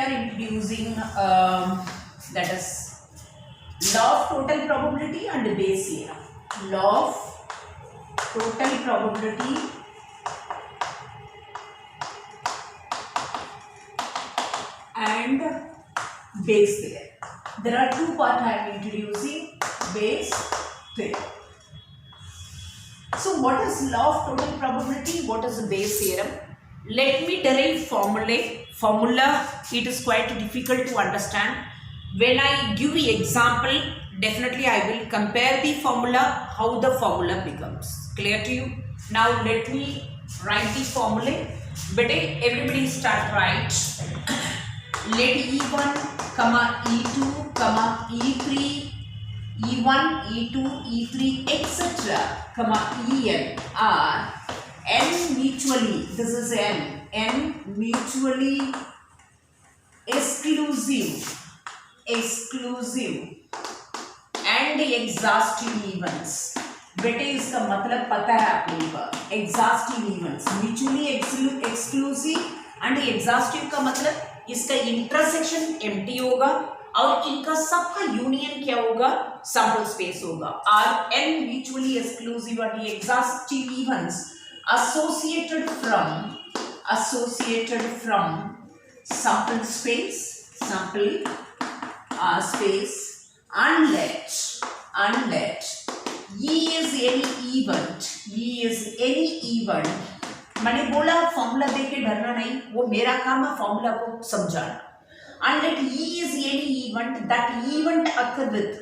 are introducing that is law of total probability and Bayes theorem. Law of total probability and Bayes theorem. There are two parts I am introducing. Bayes theorem. So what is law of total probability? What is the Bayes theorem? Let me derive formula. It is quite difficult to understand. When I give the example, definitely I will compare the formula, how the formula becomes. Clear to you? Now let me write the formula. But everybody start right. Let E1, E2, E3, E1, E2, E3, etc., En are n mutually, this is n mutually exclusive and exhaustive events. बेटे इसका मतलब पता है आप लोगों का, exhaustive events, mutually exclusive and exhaustive का मतलब इसका इंटरसेक्शन एम्प्टी होगा और इनका सबका यूनियन क्या होगा, सैंपल स्पेस होगा. Are an mutually exclusive and exhaustive events associated from sample space unlet E is any event. मैंने बोला फॉर्मूला दे के डरना नहीं, वो मेरा काम है फॉर्मूला को समझाना. Unlet E is any event that event occur with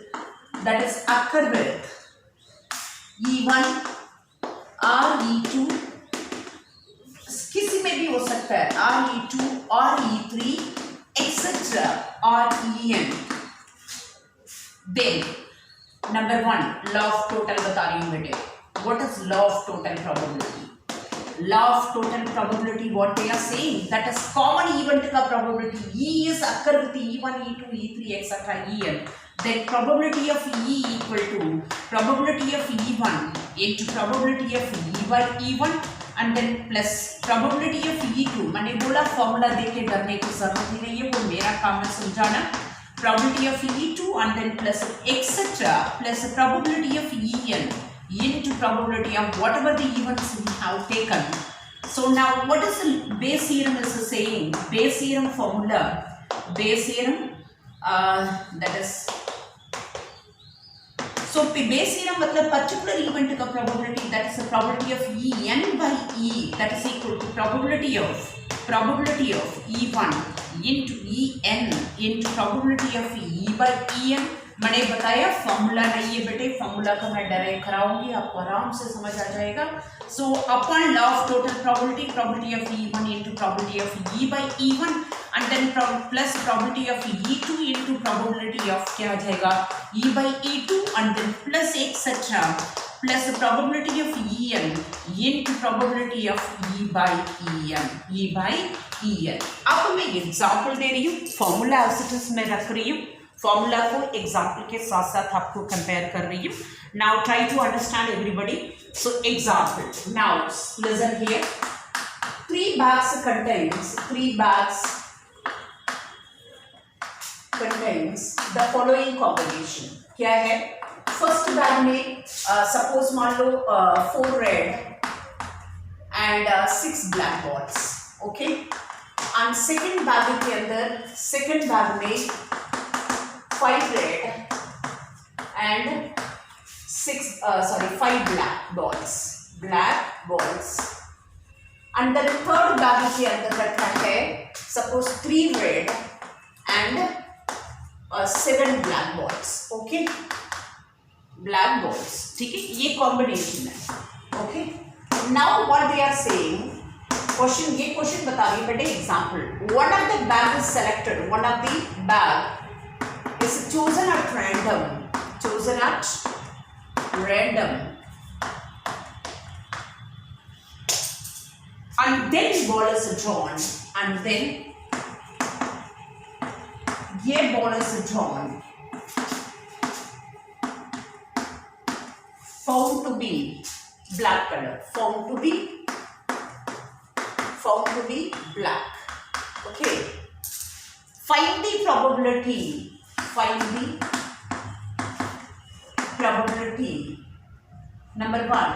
E1 or E2, किसी में भी हो सकता है, or E2 or E3 etc. or En. Then number 1 law of total बता रही हूँ बेटे. What is law of total probability? Law of total probability, what they are saying, that is common event का probability E is occur with E1, E2, E3 etc. En. Then probability of E equal to probability of E1 into probability of E by E1 and then plus probability of E2. मैंने बोला formula देख के डरने की जरूरत ही नहीं है, वो मेरा काम है समझाना. Probability of E2 and then plus etc. plus probability of En into probability of whatever the events we have taken. So now what is the Bayes theorem is saying? Bayes theorem formula, Bayes theorem that is, so Bayes theorem मतलब particular event का probability, that is the probability of En by E, that is equal to probability of E1 into En into probability of E by En. मैंने बताया formula नहीं है बेटे, formula को मैं direct कराऊंगी, आपको आराम से समझ आ जाएगा. So upon law of total probability of E1 into probability of E by E1 and then plus probability of E2 into probability of क्या आ जाएगा E by E2 and then plus etc. plus the probability of En into probability of E by En. अब मैं example दे रही हूँ, formula एसिटिस में रख रही हूँ, फॉर्मूला को एग्जाम्पल के साथ साथ आपको कंपेयर कर रही हूँ. Now try to understand everybody. So example, now listen here. 3 bags contains the following combination. क्या है? फर्स्ट बैग में सपोज मान लो 4 red and 6 black balls, okay. And second bag के अंदर में 5 red and 5 black balls. And then third bag के अंदर रखा है suppose 3 red and 7 black balls, okay. black balls, ठीक है, ये कॉम्बिनेशन है, okay. Now what they are saying, ये क्वेश्चन बता रही है बेटे. Example, one of the bag is selected, one of the bag is chosen at random and then ball is drawn and then ये ball is drawn found to be black color, found to be black, okay. Find the probability. Find the probability. Number 1.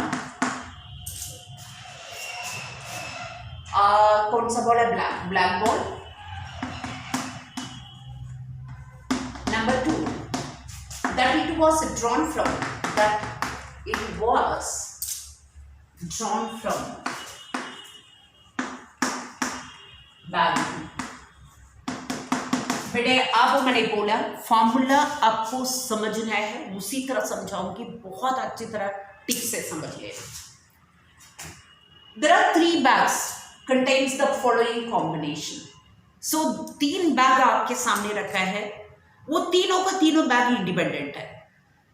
कौन सा ball है? Black ball. Number 2. That it was drawn from. That it was drawn from bag. बेटे अब मैंने बोला formula आपको समझना है, उसी तरह समझाऊंगी, बहुत अच्छी तरह टिक से समझिए. There are 3 bags contains the following combination. So 3 bag आपके सामने रखा है, वो तीनों का तीनों बैग इंडिपेंडेंट है.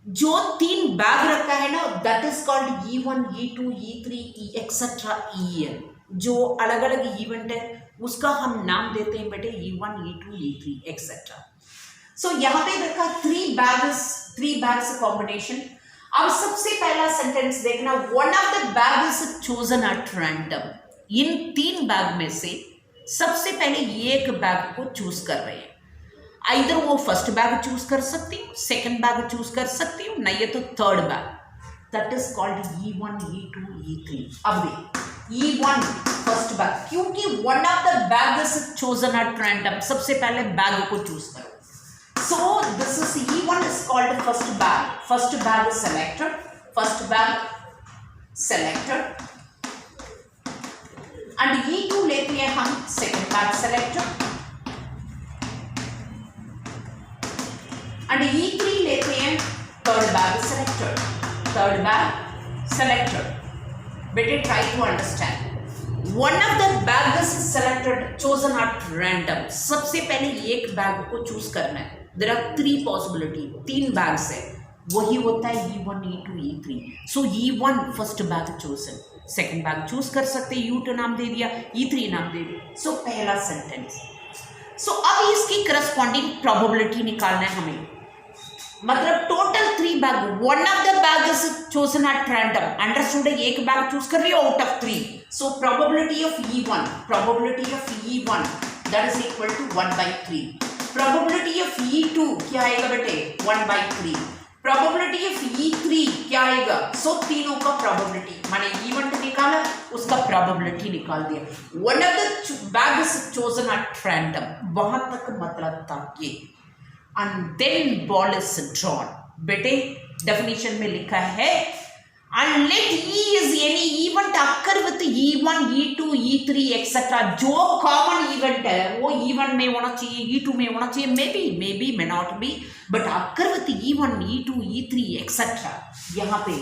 जो 3 बैग रखा है ना, that is called E1, E2, E3, etcetera EN. जो अलग अलग इवेंट है उसका हम नाम देते हैं बेटे E1, E2, E3 एक्सेट्रा. सो यहाँ पे देखा 3 बैग्स कॉम्बिनेशन. अब सबसे पहला सेंटेंस देखना, one of the bag is chosen at random. In 3 bag में से सबसे पहले एक बैग को चूज कर रहे हैं. आइदर वो फर्स्ट बैग चूज कर सकती हूँ, सेकंड बैग चूज कर सकती हूँ, नहीं है तो third bag. That is called E1, E2, E3. अब देख E1 फर्स्ट बैग, क्योंकि one of the bag is chosen at random, सबसे पहले बैग को चूज करो. So this is E1 is called first bag. First bag is selected. First bag selected. And E2 लेते हैं हम, second bag selected. And E3 लेते हैं, third bag selected. Third bag selected. बेटे try to understand. One of the bag is selected, chosen at random. सबसे पहले एक bag को चूज करना है. देयर आर 3 पॉसिबिलिटी, 3 बैग्स है, वही होता है E1, E2, E3. सो E1 first bag chosen, second bag choose कर सकते, U2 नाम दे दिया, E3 नाम दे दिया. सो पहला सेंटेंस. सो अब इसकी करस्पॉन्डिंग प्रोबेबिलिटी निकालना है हमें. मतलब total 3 bag, one of the bag is chosen at random. Understood है, एक बैग चूज कर रही हो out of 3. So probability of E1 that is equal to 1/3. Probability of E2 क्या आएगा बेटे? 1/3. प्रोबेबिलिटी ऑफ E3 क्या आएगा? सो तीनों का प्रोबेबिलिटी, माने इवेंट निकाला, उसका प्रोबेबिलिटी निकाल दिया. One of the bag is chosen at random, वहां तक मतलब था ये. And then ball is drawn. बेटे डेफिनेशन में लिखा है, and let E is any event occur with E1, E2, E3 etc. जो कॉमन इवेंट है वो E1 में होना चाहिए, E2 में होना चाहिए, may be may not be, but occur with E1, E2, E3 etc. यहाँ पे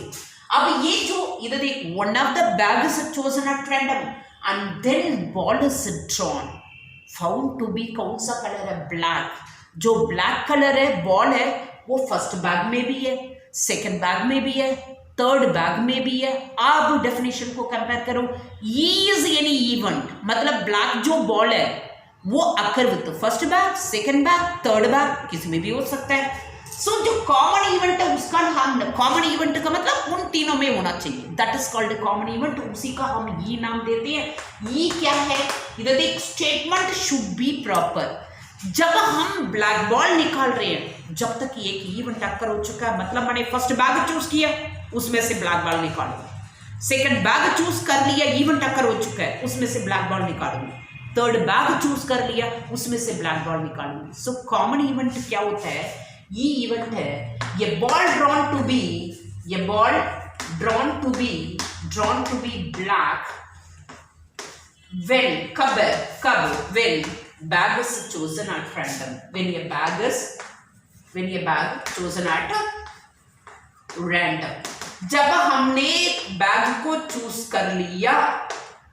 अब ये जो इधर देख, one of the bag is chosen at random and then ball is drawn, found to be कौन सा कलर है? ब्लैक. जो ब्लैक कलर है, बॉल है, वो फर्स्ट बैग में भी है, सेकंड बैग में भी है, थर्ड बैग में भी है. अब डेफिनेशन को कंपेयर करो. E is any event, मतलब ब्लैक जो बॉल है वो occur with first bag, second bag, third bag, किसी में भी हो सकता है. सो जो कॉमन इवेंट है उसका हम, कॉमन इवेंट का मतलब उन तीनों में होना चाहिए, that is called common event. उसी का हम E नाम देते हैं. E क्या है? इधर देख, स्टेटमेंट शुड बी प्रॉपर. जब हम ब्लैक बॉल निकाल रहे हैं, जब तक एक इवेंट अकर हो चुका है, मतलब मैंने फर्स्ट बैग चूज किया, उसमें से ब्लैक बॉल निकालूंगी. सेकंड बैग चूज कर लिया, इवेंट अकर हो चुका है, उसमें से ब्लैक बॉल निकालूंगी. थर्ड बैग चूज कर लिया, उसमें से ब्लैक बॉल निकालूंगी. सो कॉमन इवेंट क्या होता है? ये इवेंट है, ये ball drawn to be black when, when bag is chosen at random, when a bag chosen at random. जब हमने बैग को चूज कर लिया,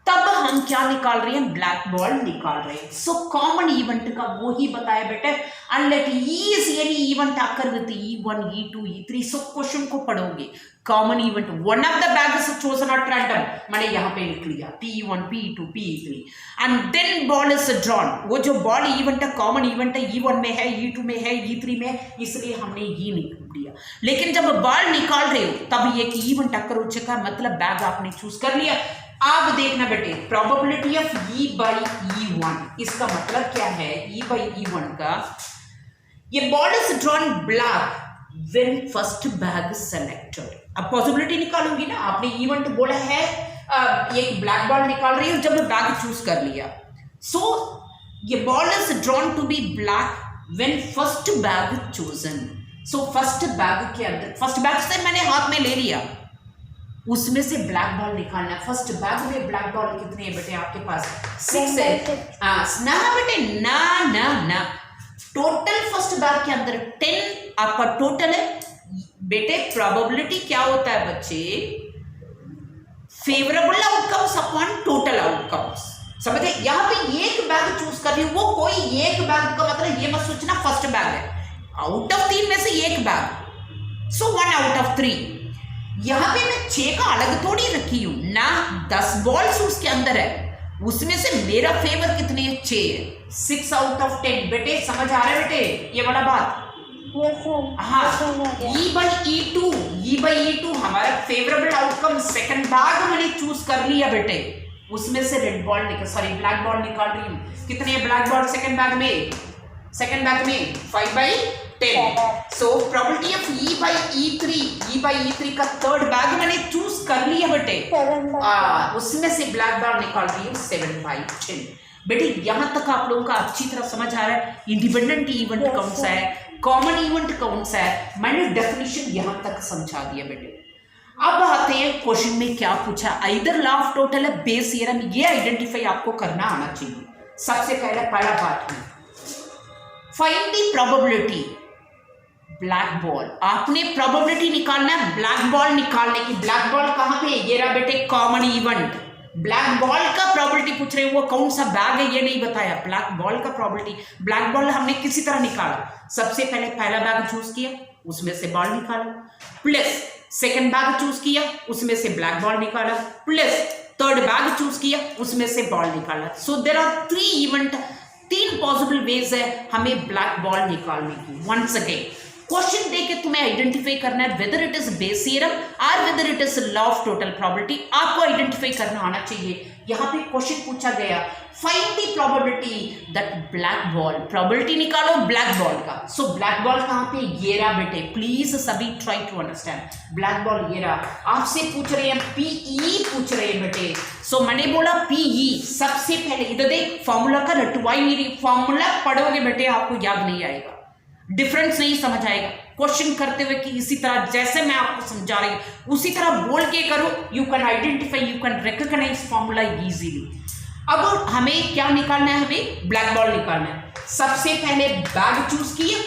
तब हम क्या निकाल रहे हैं? ब्लैक बॉल निकाल रहे हैं. सो कॉमन इवेंट का वो ही बताया बेटे. And let E is any event occur with E1, E2, E3. So question को पढ़ोगे, common event, one of the bag is chosen at random, मैंने यहाँ पे लिख लिया P1, P2, P3, and then ball is drawn. वो जो ball event है, कॉमन इवेंट है, E1 में है, E2 में है, E3 में है, इसलिए हमने ये निकाल दिया. लेकिन जब बॉल निकाल रहे हो तब ये कि इवेंट अकर हो चुका है, मतलब बैग आपने चूज कर लिया. अब देखना बेटे, probability of E by E one, इसका मतलब क्या है? ई बाई ई वन का, ये ball is drawn black when first bag selected. अब पॉसिबिलिटी निकालूंगी ना, आपने इवेंट बोला है एक ब्लैक बॉल निकाल रही है जब मैं बैग चूज कर लिया। सो ये ball is drawn to be black when first bag chosen. So first bag के अंदर, फर्स्ट बैग से मैंने हाथ में ले लिया, उसमें से ब्लैक बॉल निकालना है। फर्स्ट बैग में ब्लैक बॉल कितने हैं बेटे आपके पास? 6 है। ना बेटे, ना ना ना, टोटल फर्स्ट बैग के अंदर 10 आपका टोटल है बेटे। प्रोबेबिलिटी क्या होता है बच्चे? Favourable outcomes upon total outcomes. समझे? यहां पे एक बैग चूज कर रही हूं, वो कोई एक बैग का मतलब ये मत सोचना फर्स्ट बैग है, आउट ऑफ 3 में से एक बैग, सो 1 आउट ऑफ 3। यहां पे मैं 6 का अलग थोड़ी रखी हूं ना, 10 बॉल्स उसके अंदर है, उसमें से मेरा फेवर कितने है? 6 है। 6 आउट ऑफ 10। बेटे समझ आ रहा है बेटे ये वाला बात? हाँ, ई बाई ई टू हमारा फेवरेबल आउटकम सेकंड बैग मैंने चूज कर लिया बेटे, उसमें से रेड बॉल निकल, सॉरी ब्लैक बॉल निकाल रही हूँ। कितने ब्लैक बॉल सेकंड बैग में? सेकंड बैग में 5 by 10। So probability of E by E three का थर्ड बैग मैंने चूज कर लिया बेटे, उसमें से ब्लैक बॉल निकाल रही हूँ 7 बाई 10। बेटे यहां तक आप लोगों का अच्छी तरह समझ आ रहा है? इंडिपेंडेंट इवेंट कौन सा है, कॉमन इवेंट कौन सा है, मैंने डेफिनेशन यहां तक समझा दिया बेटे। अब आते हैं क्वेश्चन में क्या पूछा, आइदर लॉ ऑफ टोटल है बेस थ्योरम, ये आइडेंटिफाई आपको करना आना चाहिए। सबसे पहले पहला पार्ट में find the probability black ball, आपने प्रोबेबिलिटी निकालना है ब्लैक बॉल निकालने की। ब्लैक बॉल कहां पे? ये रहा बेटे कॉमन इवेंट। ब्लैक बॉल का प्रोबेबिलिटी पूछ रहे हैं, वो कौन सा बैग है ये नहीं बताया। ब्लैक बॉल का प्रोबेबिलिटी, ब्लैक बॉल हमने किसी तरह निकाला। सबसे पहले पहला बैग चूज किया, उसमें से बॉल निकाला, प्लस सेकंड बैग चूज किया, उसमें से ब्लैक बॉल निकाला, प्लस थर्ड बैग चूज किया, उसमें से बॉल निकाला। So there are 3 event, 3 possible ways है हमें ब्लैक बॉल निकालने की। वंस अगेन क्वेश्चन देके तुम्हें आइडेंटिफाई करना है whether it is Bayes theorem और whether it is law of total probability, आपको आइडेंटिफाई करना आना चाहिए। यहां पे क्वेश्चन पूछा गया find the probability that black ball, probability निकालो ब्लैक बॉल का। सो ब्लैक बॉल कहां पे? ये रहा बेटे, प्लीज सभी try to understand. Black ball ये रहा, आपसे पूछ रहे हैं पीई पूछ रहे हैं बेटे। सो मैंने बोला पीई, सबसे पहले इधर देख फॉर्मूला का रटवाई मेरी, फॉर्मूला पढ़ोगे बेटे आपको याद नहीं आएगा, डिफरेंस नहीं समझ आएगा। क्वेश्चन करते हुए कि इसी तरह जैसे मैं आपको समझा रही हूं उसी तरह बोल के करो, you can identify, you can recognise formula easily. अब हमें क्या निकालना है? हमें ब्लैक बॉल निकालना है। सबसे पहले बैग चूज किया,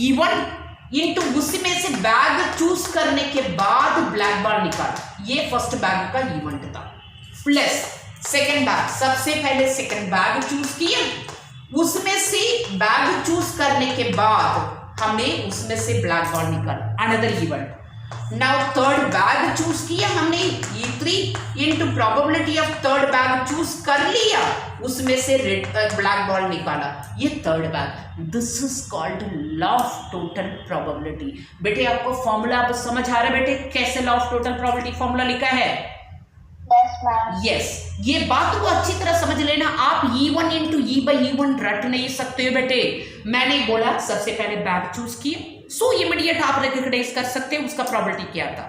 इवन इनटू उसमें से बैग चूज करने के बाद ब्लैक बॉल निकाला, ये फर्स्ट बैग का इवेंट था, प्लस सेकंड बैग, सबसे पहले सेकंड बैग चूज किया, उसमें से बैग चूज करने के बाद हमने उसमें से ब्लैक बॉल निकाला, another event. Now third bag choose किया हमने, E3 into probability of third bag choose कर लिया, उसमें से रेड ब्लैक बॉल निकाला, ये third bag. This is called law of total probability. बेटे आपको फॉर्मूला अब समझ आ रहा है बेटे कैसे law of total probability formula लिखा है? यस, ये बात को अच्छी तरह समझ लेना। आप E1 into E by E1 रट नहीं सकते हो बेटे। मैंने बोला सबसे पहले बैग चूज किए, सो इमीडिएट आप रिकॉग्नाइज कर सकते हो उसका प्रोबेबिलिटी क्या था।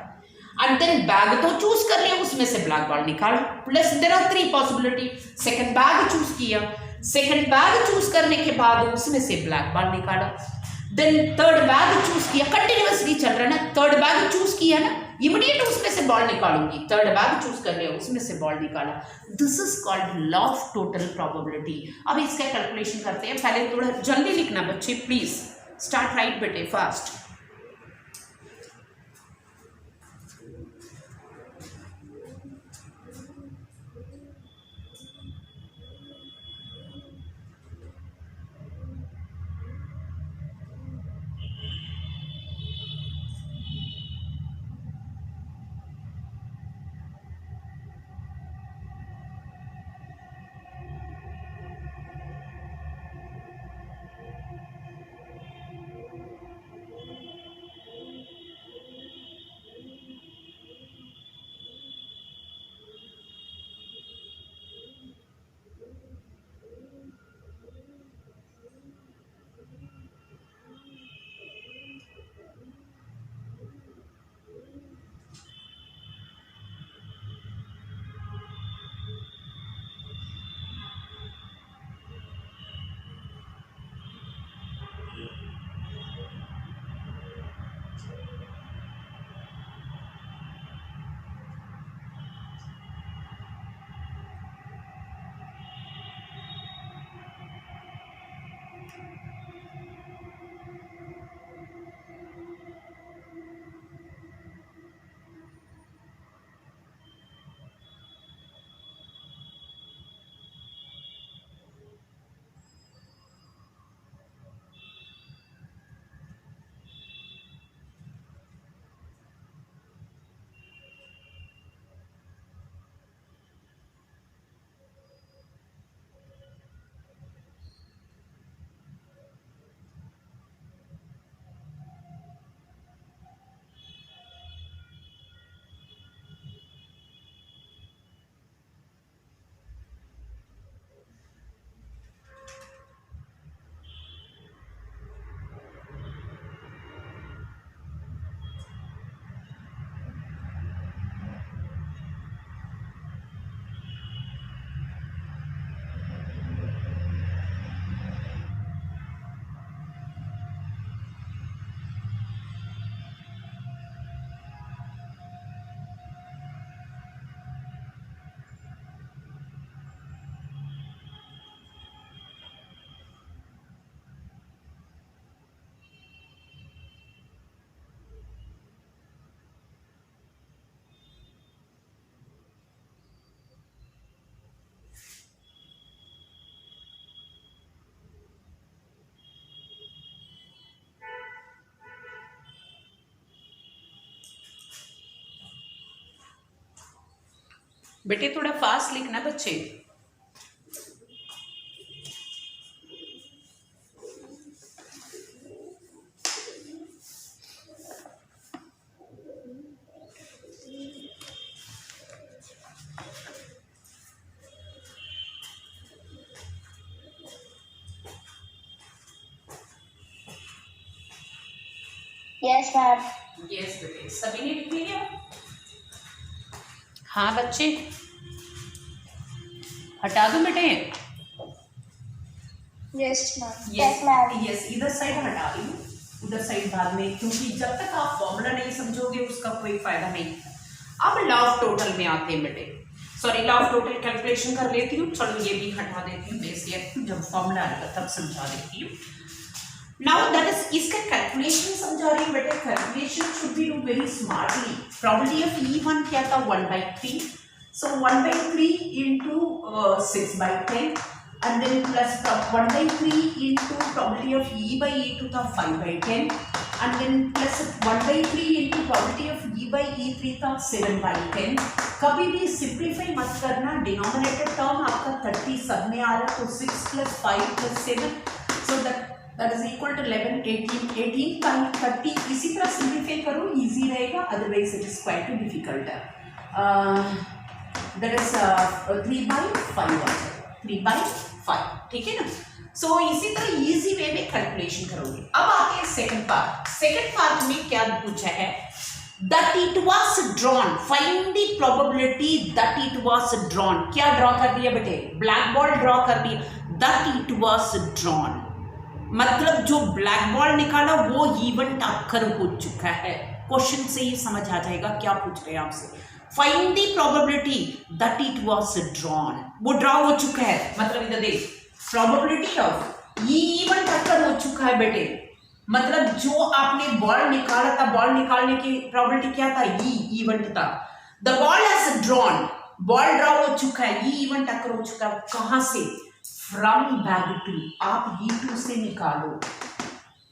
एंड देन बैग तो चूज कर लिया, उसमें से ब्लैक बॉल निकाल, plus there are 3 possibility. Second bag choose किया, सेकंड बैग चूज करने के बाद उसमें से ब्लैक बॉल निकाला, देन थर्ड बैग चूज किया, कंटिन्यूअसली चल रहा है ना, थर्ड बैग चूज किया ना, इमीडिएट उसमें से बॉल निकालूंगी, थर्ड बैग चूज कर लिया, उसमें से बॉल निकाला। This is called law of total probability. अब इसका कैलकुलेशन करते हैं, पहले थोड़ा जल्दी लिखना बच्चे प्लीज, स्टार्ट राइट बेटे फास्ट। बेटे थोड़ा फास्ट लिखना बच्चे। Yes, ma'am. यस बेटे, सभी ने लिख लिया? हाँ बच्चे, हटा दो बेटे। Yes, ma'am. Yes, ma'am. Yes, इधर साइड हटा रही हूँ, उधर साइड बाद में, क्योंकि जब तक आप फॉर्मूला नहीं समझोगे उसका कोई फायदा नहीं। अब लॉ ऑफ टोटल में आते हैं बेटे, sorry law of total calculation कर लेती हूँ। चलो ये भी हटा देती हूँ, बेसिक जब फॉर्मूला आएगा तब समझा देती हूँ। नाउ दैट इज, इसका कैलकुलेशन समझा रही हूँ बेटे। Calculation should be do very smartly. Probability of E1 क्या था, 1/3, सो 1/3 into 6/10 and then plus 1/3 into probability of E/E2 था 5/10 and then plus 1/3 into probability of E/E3 था 7/10। कभी भी सिंप्लीफाई मत करना, डिनोमिनेटर टर्म आपका 30 सब में आ रहा है, तो 6 + 5 + 7, so that is equal to 11, 18, 18/30। इसी तरह सिंप्लीफाई करो, इजी रहेगा, otherwise it is quite too difficult. That is 3/5, 3/5, ठीक है ना। सो इसी तरह इजी वे में कैलकुलेशन करोगे। अब आते हैं सेकंड पार्ट। सेकंड पार्ट में क्या पूछा है, that it was drawn, find the probability that it was drawn। क्या ड्रॉ कर दिया बेटे, ब्लैक बॉल ड्रॉ कर दिया, that it was drawn मतलब जो ब्लैक बॉल निकाला वो इवेंट अक्कर हो चुका है। क्वेश्चन से ही समझ आ जाएगा क्या पूछ रहे हैं आपसे। Find the probability that it was drawn, वो ड्रॉ हो चुका है, मतलब इधर देख, प्रोबेबिलिटी ऑफ ये इवेंट अक्कर हो चुका है बेटे। मतलब जो आपने बॉल निकाला था, बॉल निकालने की प्रोबेबिलिटी क्या था, ये इवेंट था। The ball has drawn, ball draw हो चुका है, ये इवेंट अक्कर हो चुका है। कहां से, फ्रॉम बैग 2, आप E2 से निकालो।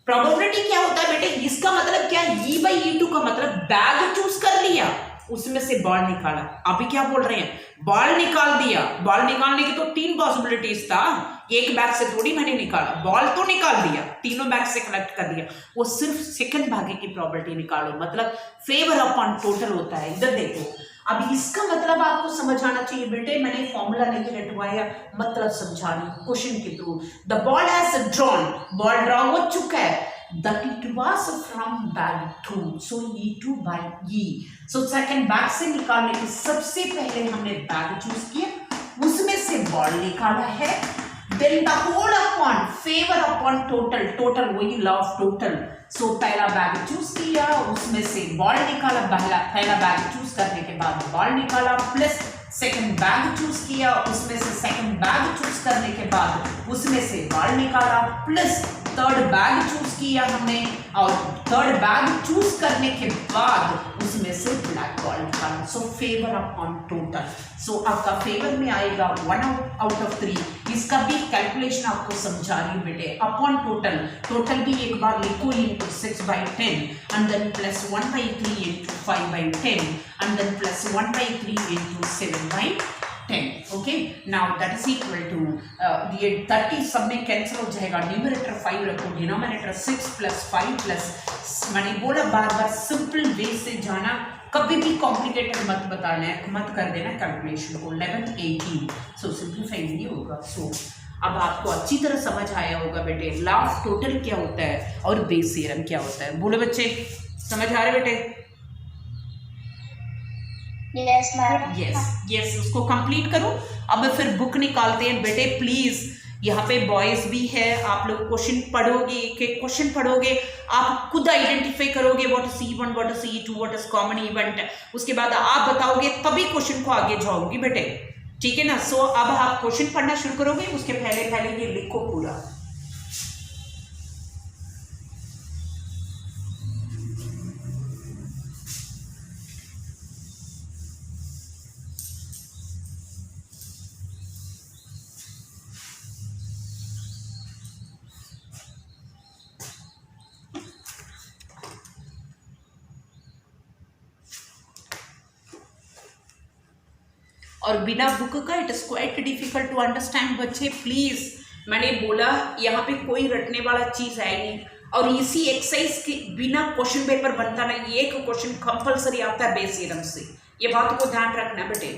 प्रोबेबिलिटी क्या होता है बेटे, इसका मतलब क्या, E/E2 का मतलब बैग चूज कर लिया, उसमें से बॉल निकाला। अभी क्या बोल रहे हैं, बॉल निकाल दिया। बॉल निकालने की तो 3 पॉसिबिलिटीज था, एक बैग से थोड़ी मैंने निकाला, बॉल तो निकाल दिया, तीनों बैग से कलेक्ट कर दिया। वो सिर्फ सेकंड भागे की प्रोबेबिलिटी निकालो, मतलब फेवर अपॉन टोटल होता है। इधर देखो, अब इसका मतलब आपको समझ आना चाहिए बेटे, मैंने फॉर्मूला नहीं रटवाया, मतलब समझा रही हूं क्वेश्चन के through. The ball has drawn, ball draw हो चुका है, that it was from bag 2, so E2/E। so second bag से निकालने के सबसे पहले हमने बैग चूज किया, उसमें से बॉल निकाला है, then the whole upon favor upon total, total वही लॉ ऑफ टोटल। सो पहला बैग चूज किया, उसमें से बॉल निकाला, पहला बैग चूज करने के बाद बॉल निकाला, प्लस सेकंड बैग चूज किया, उसमें से सेकंड बैग चूज करने के बाद उसमें से बॉल निकाला, प्लस थर्ड बैग चूज किया हमने, और थर्ड बैग चूज करने के बाद उसमें से ब्लैक बॉल निकाला। सो फेवर अपॉन टोटल, सो आपका फेवर में आएगा 1 out of 3। इसका भी कैलकुलेशन आपको समझा रही हूँ बेटे। अपॉन टोटल, टोटल भी एक बार लिखो, into 6/10 and then plus 1/3 into 5/10 and then plus 1/3 into 7/10। Okay, now that is equal to ये 30 सब में कैंसिल हो जाएगा, न्यूमरेटर 5 रखो, डिनोमिनेटर 6 + 5 + मैंने बोला बार बार सिंपल वे से जाना, कभी भी कॉम्प्लिकेटेड मत बताना है, मत कर देना कैलकुलेशन को। 11 18, सो सिंप्लीफाई नहीं होगा। सो अब आपको अच्छी तरह समझ आया होगा बेटे, लॉ ऑफ टोटल क्या होता है और बेस थ्योरम क्या होता है। बोलो बच्चे, समझ आ रहे बेटे? Yes, ma'am. यस, उसको कंप्लीट करो। अब फिर बुक निकालते हैं बेटे, प्लीज। यहाँ पे बॉयज भी है, आप लोग क्वेश्चन पढ़ोगे, एक एक क्वेश्चन पढ़ोगे, आप खुद आइडेंटिफाई करोगे what is E1, what is E2, what is common event, उसके बाद आप बताओगे, तभी क्वेश्चन को आगे जाओगे बेटे, ठीक है ना। सो अब आप क्वेश्चन पढ़ना शुरू करोगे, उसके पहले पहले ये लिखो पूरा। और बिना बुक का it is quite difficult to understand बच्चे। प्लीज़, मैंने बोला यहाँ पे कोई रटने वाला चीज़ है नहीं, और इसी एक्सरसाइज के बिना क्वेश्चन पेपर बनता नहीं। एक क्वेश्चन कंपलसरी आता है बेस थ्योरम से, ये बात को ध्यान रखना बेटे।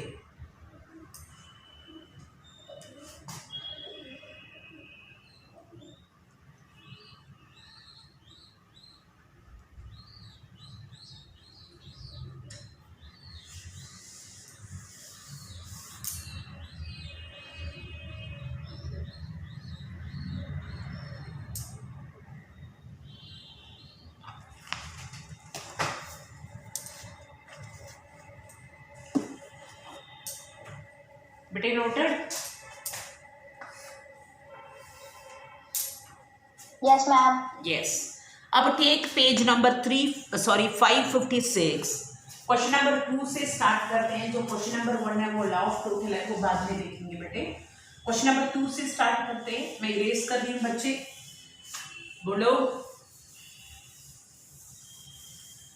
बेटे नोटेड? Yes, ma'am. यस। अब take page number 556। Question number 2 से स्टार्ट करते हैं। जो क्वेश्चन नंबर 1 है वो लॉ ऑफ टोटल है, वो बाद में देखेंगे बेटे। क्वेश्चन नंबर 2 से स्टार्ट करते हैं। मैं इरेज कर रही हूँ बच्चे, बोलो।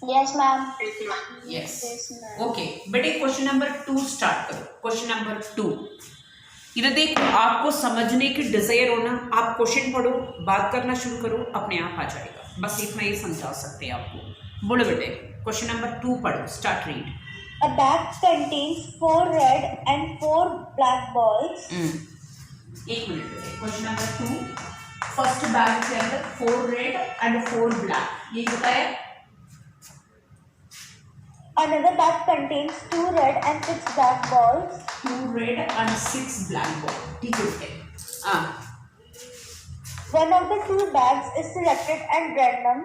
Yes, ma'am. Yes, Yes, ma'am. Okay बेटे। क्वेश्चन नंबर 2 स्टार्ट करो। क्वेश्चन नंबर 2, इधर देखो, आपको समझने की डिजायर होना, आप क्वेश्चन पढ़ो, बात करना शुरू करो, अपने आप आ जाएगा। बस इतना ही समझा सकते हैं आपको। बोलो बेटे, क्वेश्चन नंबर 2 पढ़ो, start read. A bag contains 4 red and 4 black balls. एक मिनट बेटे। क्वेश्चन नंबर 2, फर्स्ट बैग के अंदर 4 रेड एंड 4 ब्लैक, ये बताया। Another bag contains 2 red and 6 black balls. 2 red and 6 black ball, ठीक है बेटे। One of the 2 bags is selected at random,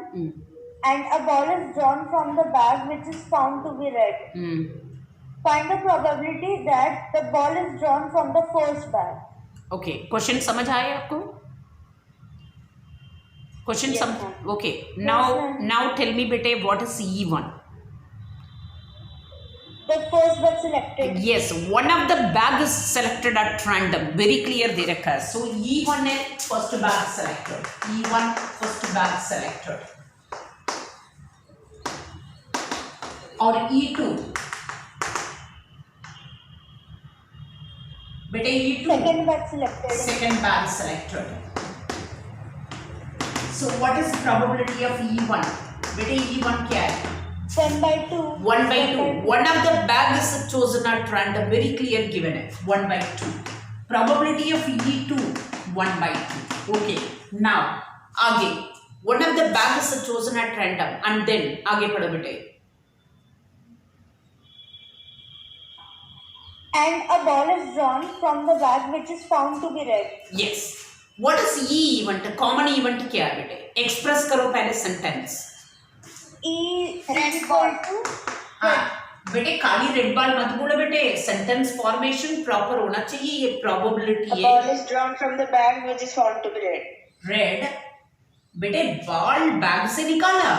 and a ball is drawn from the bag which is found to be red. Find the probability that the ball is drawn from the first bag. Okay, question समझ आया आपको? Question Yes, समझ? ma'am. Okay, Yes, now ma'am. Tell me बेटे, what is E1? The first bag selected. Yes, one of the bag is selected at random. Very clear दे रखा है। So E1 है first bag selected. E1 first bag selected. और E2 बेटे, E2 Second bag selected. second bag selected. So what is the probability of E1? बेटे E1 क्या है? 1/2. 1/2. One of the bag is chosen at random. Very clear given है 1/2. Probability of E2 1/2. Okay. Now आगे one of the bag is chosen at random and then आगे पढ़ो बेटे। And a ball is drawn from the bag which is found to be red. Yes. What is E event? Common event क्या है बेटे? Express करो पहले sentence। E is equal to हाँ बेटे, खाली रेड बॉल मत बोलो बेटे, सेंटेंस फॉर्मेशन प्रॉपर होना चाहिए। ये प्रोबेबिलिटी A है। ball is drawn from the bag which is found to be red. Red बेटे, बॉल बैग से निकाला,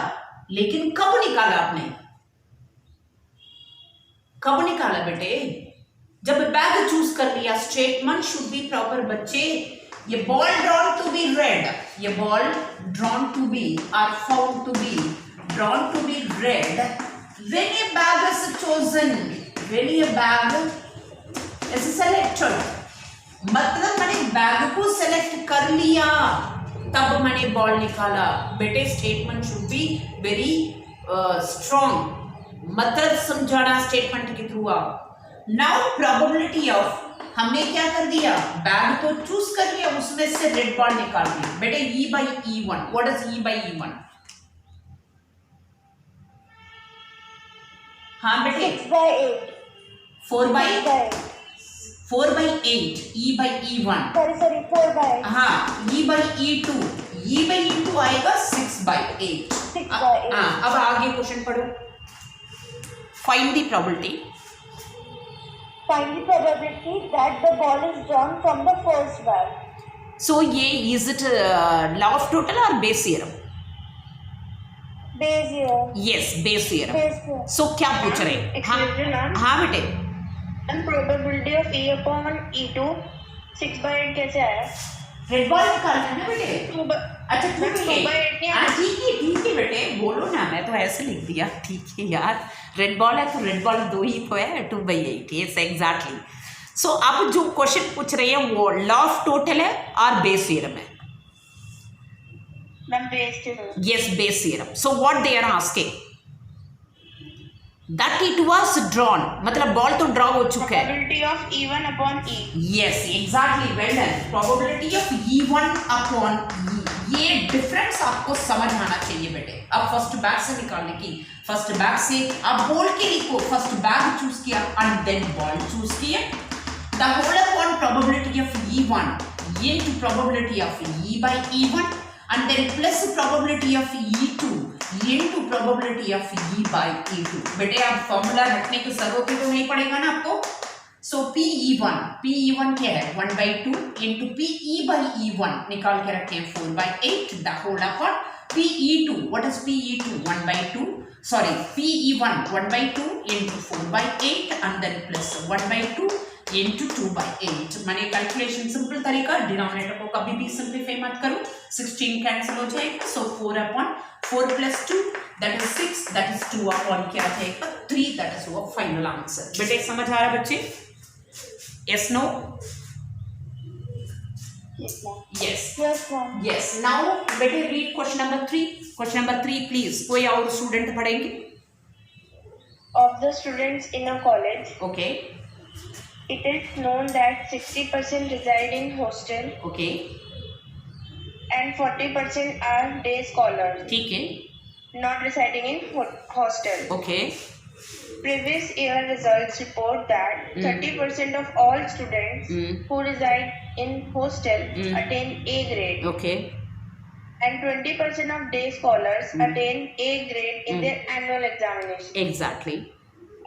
लेकिन कब निकाला आपने? कब निकाला बेटे? जब बैग चूज कर लिया। स्टेटमेंट शुड बी प्रॉपर बच्चे। ये ball drawn to be red, ये ball drawn to be are found to be drawn to be red when a bag is chosen, when a bag is selected। मतलब मैंने bag को select कर लिया, तब मैंने बॉल निकाला। बेटे, statement should be very strong, मतलब समझाना स्टेटमेंट के थ्रू आप। नाउ प्रोबेबिलिटी ऑफ, हमने क्या कर दिया? बैग तो चूज कर लिया, उसमें से रेड बॉल निकाल दिया। बेटे E/E1, व्हाट इज E/E1? हाँ बेटे, 6/8. 4/8, 4/8, E/E1। Sorry, 4/8. हाँ, E/E2, E/E2 आएगा 6/8। 6/8. हाँ, अब आगे क्वेश्चन पढ़ो। Find the probability. Find the probability that the ball is drawn from the first bag. So ये is it law of total और base theorem? Base year. Yes, base theorem. Base year. So क्या पूछ रहे हैं? Excuse me, ma'am. हाँ बेटे, And probability of E/E2 6/8 कैसे आया? रेड बॉल निकालना है ना बेटे। Two by- अच्छा Ma'am, 2/8 नहीं आया। ठीक है ही बेटे बोलो ना, मैं तो ऐसे लिख दिया। ठीक है यार, रेड बॉल है तो रेड बॉल 2 ही तो है, 2/8। Yes exactly. सो अब जो क्वेश्चन पूछ रहे हैं वो लॉ ऑफ टोटल है और बेस थ्योरम है। Ma'am, base theorem. Yes, base theorem. So what they are asking? That it was drawn, मतलब बॉल तो ड्रॉ हो चुका है। Probability of E1 upon E. Yes, exactly, well done. Probability of E1 upon E. ये difference आपको समझ आना चाहिए बेटे। अब फर्स्ट बैग से निकालने की, फर्स्ट बैग से अब बॉल के लिए फर्स्ट बैग चूज किया एंड देन बॉल चूज किया। The whole upon probability of E1 into probability of E by E1 and then plus probability of E2 into probability of E by E2। बेटे आप formula रखने की जरूरत तो नहीं पड़ेगा ना आपको। सो PE1 क्या है 1/2 into PE by E1 निकाल के रखे हैं 4/8 the whole upon PE2। What is PE2 1/2 sorry PE1 1/2 into 4/8 and then plus 1/2 into 2/8। मैंने कैलकुलेशन सिंपल तरीका, डिनोमिनेटर को कभी भी सिंप्लीफाई मत करो, 16 कैंसिल हो जाएगा। So 4/4 + 2 that is 6, that is 2 upon क्या आ जाएगा 3, दैट इज वो फाइनल आंसर। बेटे समझ आ रहा है बच्चे? Yes no? Yes, ma'am. Yes Yes, ma'am. Yes. Now बेटे read question number 3। Question number 3 please, कोई और स्टूडेंट पढ़ेंगे? Of the students in a college, okay it is known that 60% reside in hostel okay and 40% are day scholars, ठीक है not residing in hostel. Okay Previous year results report that 30% of all students who reside in hostel attain A grade okay and 20% of day scholars attain A grade in their annual examination. Exactly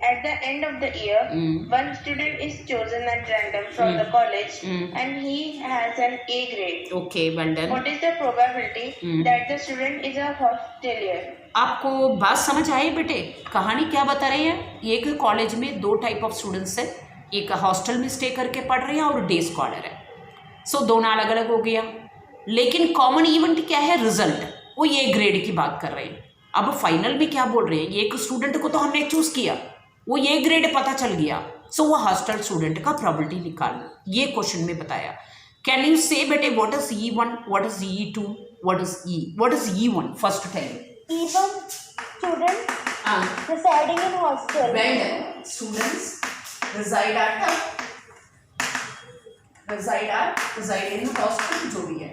At the end of the year, one student is chosen at random from the college and he has an A grade. Okay well done. What is the probability that the student is a hostelier? आपको बात समझ आई बेटे? कहानी क्या बता रही है? एक कॉलेज में 2 टाइप ऑफ स्टूडेंट्स है, एक हॉस्टल में स्टे करके पढ़ रहे हैं और डे स्कॉलर है। सो दोनों अलग अलग हो गया, लेकिन कॉमन इवेंट क्या है? रिजल्ट। वो ये ग्रेड की बात कर रहे हैं। अब फाइनल में क्या बोल रहे हैं? एक स्टूडेंट को तो हमने चूज किया, वो ये ग्रेड पता चल गया, सो वो हॉस्टल स्टूडेंट का प्रोबेबिलिटी निकालना, ये क्वेश्चन में बताया। कैन यू से बेटे what is E1, what is E2, what is E1? First tell Even students residing in hostel. Well done. Students reside in hostel जो भी है।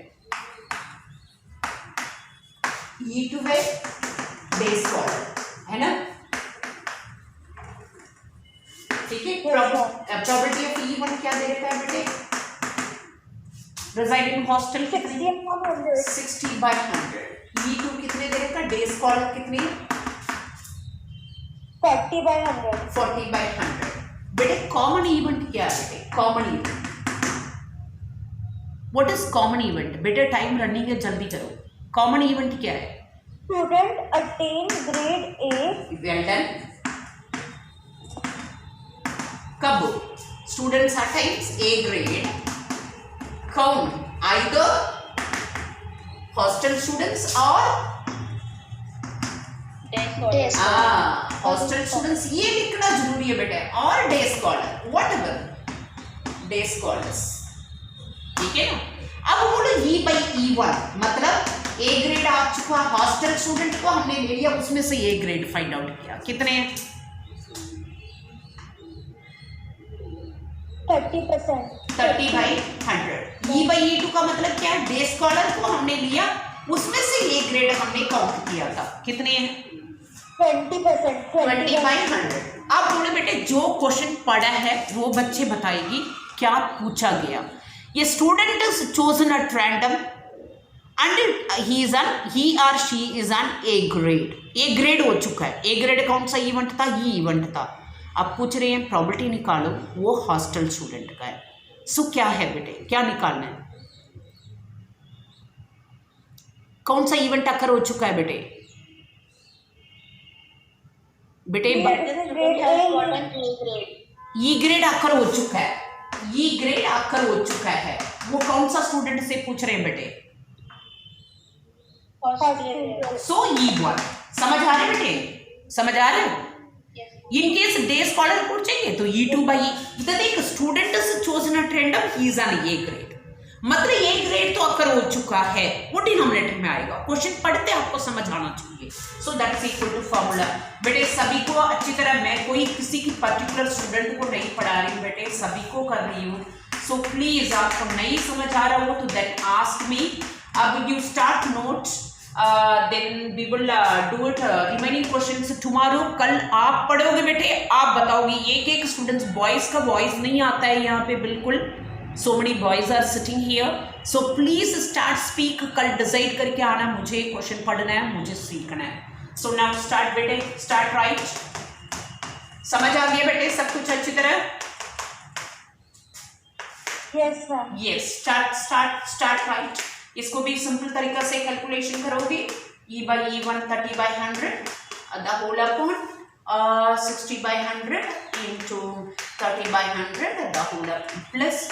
E2 है डे स्कॉलर, है ना? ठीक है। प्रोबेबिलिटी ऑफ E1 क्या दे रखा है बेटे? रेजिडिंग हॉस्टल कितनी? 60/100। E2 कितने दे रखा है? डे स्कॉलर कितनी? 40/100. 40/100। बेटे कॉमन इवेंट क्या है बेटे? Common event, what is common event? बेटे टाइम रनिंग है, जल्दी करो। कॉमन इवेंट क्या है? Student attain grade A. Well done. कब स्टूडेंट्स अटेन्स A ग्रेड? कौन? आइदर हॉस्टल स्टूडेंट्स और Day scholars. हॉस्टल स्टूडेंट्स, ये लिखना जरूरी है बेटे, और day scholar, whatever day scholars, ठीक है ना? अब बोलो E/E1 मतलब A ग्रेड आ चुका, हॉस्टल स्टूडेंट को हमने ले लिया, उसमें से A ग्रेड फाइंड आउट किया, कितने हैं? 30%. 30/100। E/E2 का मतलब क्या है? डे स्कॉलर को हमने लिया, उसमें से A ग्रेड हमने काउंट किया था, कितने हैं? 20%. 20/100। अब बोले बेटे जो क्वेश्चन पढ़ा है वो बच्चे बताएगी क्या पूछा गया। ये student is chosen at random and he और she is an A grade. A grade हो चुका है। A ग्रेड कौन सा इवेंट था? ये इवेंट था। अब पूछ रहे हैं प्रोबेबिलिटी निकालो, वो हॉस्टल स्टूडेंट का है। सो क्या है बेटे, क्या निकालना है? कौन सा इवेंट अकर हो चुका है बेटे? बेटे ई ग्रेड अकर हो चुका है, ई ग्रेड अकर हो चुका है। वो कौन सा स्टूडेंट से पूछ रहे हैं बेटे? hostel. सो E1 समझ आ रहे बेटे, समझ आ रहे हो? Yes. In case day scholar report चाहिए तो E2 by E. देख student is chosen at random, he is on A grade, मतलब A ग्रेड तो अकर हो चुका है, वो डिनोमिनेटर में आएगा। क्वेश्चन पढ़ते आपको समझ आना चाहिए। So that is equal to formula. बेटे सभी को अच्छी तरह, मैं कोई किसी की पर्टिकुलर स्टूडेंट को नहीं पढ़ा रही हूँ बेटे, सभी को कर रही हूँ। सो प्लीज आपको नहीं समझ आ रहा हो तो देन आस्क मी। अब you start notes, then we will do it remaining questions tomorrow. कल आप पढ़ोगे बेटे, आप बताओगे। एक एक स्टूडेंट्स, बॉयज का वॉइस नहीं आता है यहाँ पे बिल्कुल। So many boys are sitting here, so please start speak. कल डिसाइड करके आना, मुझे क्वेश्चन पढ़ना है, मुझे सीखना है। सो नाउ स्टार्ट बेटे, स्टार्ट राइट। समझ आ गया बेटे सब कुछ अच्छी तरह? Yes, sir. Yes, start right. इसको भी सिंपल तरीका से कैलकुलेशन करोगे। E by E1 30 by 100 the whole upon 60 by 100 into 30 by 100 the whole plus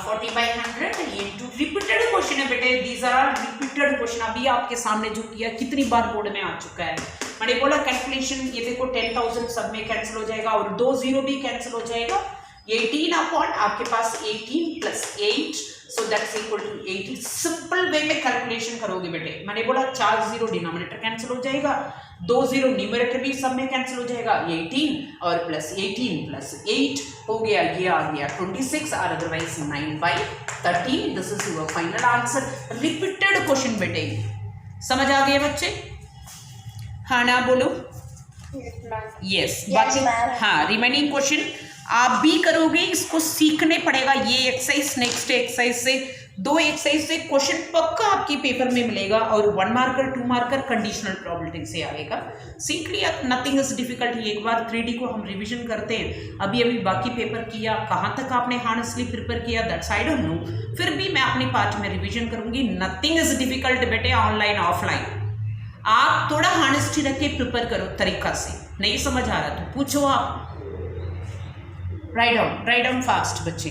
40 by 100 into repeated question है बेटे, दीज आर रिपीटेड क्वेश्चन। अभी आपके सामने जो किया कितनी बार बोर्ड में आ चुका है। मैंने बोला कैलकुलेशन, ये देखो 10,000 सब में कैंसिल हो जाएगा और 2 0 भी कैंसिल हो जाएगा। 18 अपॉन आपके पास 18 plus 8, so that's equal to 80। Simple way में कैलकुलेशन करोगे बेटे। मैंने बोला 4 0 डिनोमिनेटर कैंसिल हो जाएगा, 2 0 न्यूमरेटर भी सब में कैंसिल हो जाएगा। 18 और प्लस 18 प्लस 8 हो गया, ये आ गया 26 और otherwise 9 by 13। This is your final answer. Repeated question बेटे, समझ आ गए बच्चे? हाँ ना बोलो? Yes, ma'am. यस Yes, बाकी ma'am. हाँ, रिमेनिंग क्वेश्चन आप भी करोगे, इसको सीखने पड़ेगा। ये एक्सरसाइज नेक्स्ट एक्सरसाइज से, 2 एक्सरसाइज से क्वेश्चन पक्का आपके पेपर में मिलेगा और 1 मार्कर 2 मार्कर कंडीशनल प्रोबेबिलिटी से आएगा। सीख लिया, नथिंग इज डिफिकल्ट। एक बार 3D को हम रिवीजन करते हैं। अभी बाकी पेपर किया, कहाँ तक आपने हार्नेसली प्रिपेयर किया दैट्स आई डोंट नो, फिर भी मैं अपनी पार्ट में रिविजन करूंगी। नथिंग इज डिफिकल्ट बेटे, ऑनलाइन ऑफलाइन आप थोड़ा हार्नेस्टी रख के प्रिपेयर करो तरीका से। नहीं समझ आ रहा तो पूछो आप, राइट डाउन फास्ट बच्चे।